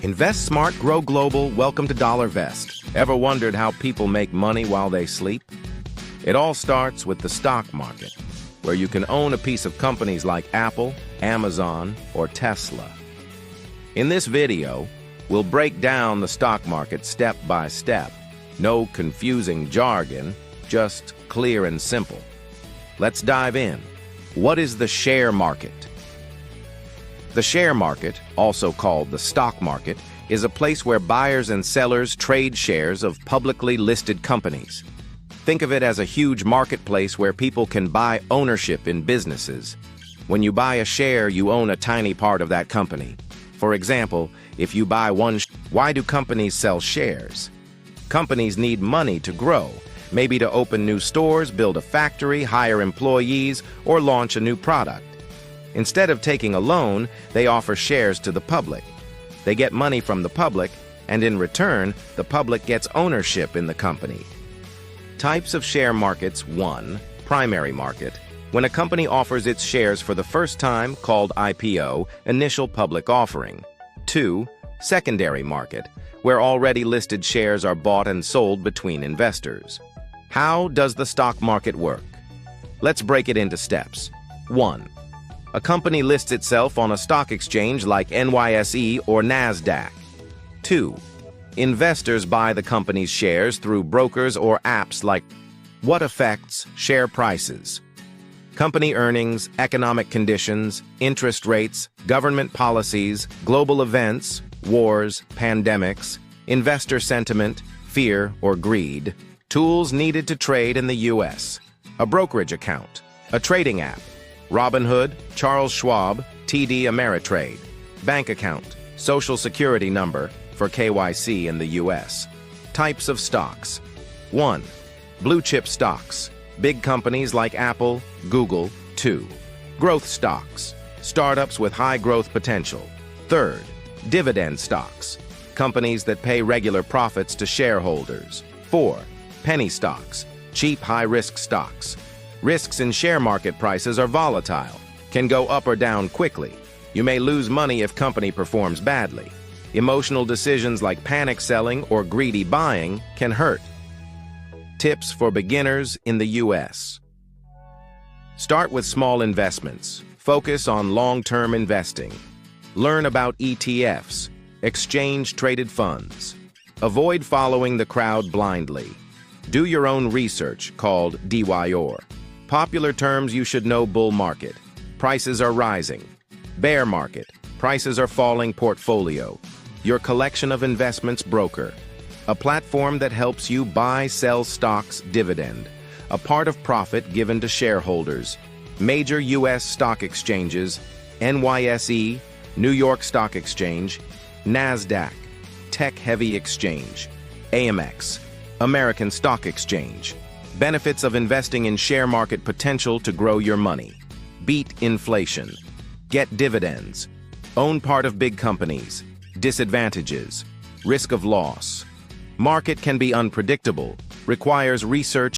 Invest smart, grow global. Welcome to Dollar Vest. Ever wondered how people make money while they sleep? It all starts with the stock market, where you can own a piece of companies like Apple, Amazon, or Tesla. In this video, we'll break down the stock market step by step. No confusing jargon, just clear and simple. Let's dive in. What is the share market? The share market, also called the stock market, is a place where buyers and sellers trade shares of publicly listed companies. Think of it as a huge marketplace where people can buy ownership in businesses. When you buy a share, you own a tiny part of that company. For example, if you buy why do companies sell shares? Companies need money to grow, maybe to open new stores, build a factory, hire employees, or launch a new product. Instead of taking a loan, they offer shares to the public. They get money from the public, and in return, the public gets ownership in the company. Types of share markets. 1. Primary market. When a company offers its shares for the first time, called IPO, initial public offering. 2. Secondary market, where already listed shares are bought and sold between investors. How does the stock market work? Let's break it into steps. 1. A company lists itself on a stock exchange like NYSE or NASDAQ. 2. Investors buy the company's shares through brokers or apps like. What affects share prices? Company earnings, economic conditions, interest rates, government policies, global events, wars, pandemics, investor sentiment, fear or greed. Tools needed to trade in the U.S. A brokerage account, a trading app. Robinhood, Charles Schwab, TD Ameritrade. Bank account, Social Security number for KYC in the U.S. Types of stocks. 1. Blue chip stocks, big companies like Apple, Google. 2. Growth stocks, startups with high growth potential. 3. Dividend stocks, companies that pay regular profits to shareholders. 4. Penny stocks, cheap high-risk stocks. Risks in share market prices are volatile, can go up or down quickly. You may lose money if company performs badly. Emotional decisions like panic selling or greedy buying can hurt. Tips for beginners in the U.S. Start with small investments. Focus on long-term investing. Learn about ETFs, exchange-traded funds. Avoid following the crowd blindly. Do your own research, called DYOR. Popular terms you should know: bull market, prices are rising. Bear market, prices are falling. Portfolio, your collection of investments. Broker, a platform that helps you buy, sell stocks. Dividend, a part of profit given to shareholders. Major U.S. stock exchanges: NYSE, New York Stock Exchange. NASDAQ, tech-heavy exchange. AMEX, American Stock Exchange. Benefits of investing in share market: potential to grow your money. Beat inflation. Get dividends. Own part of big companies. Disadvantages: risk of loss. Market can be unpredictable, requires research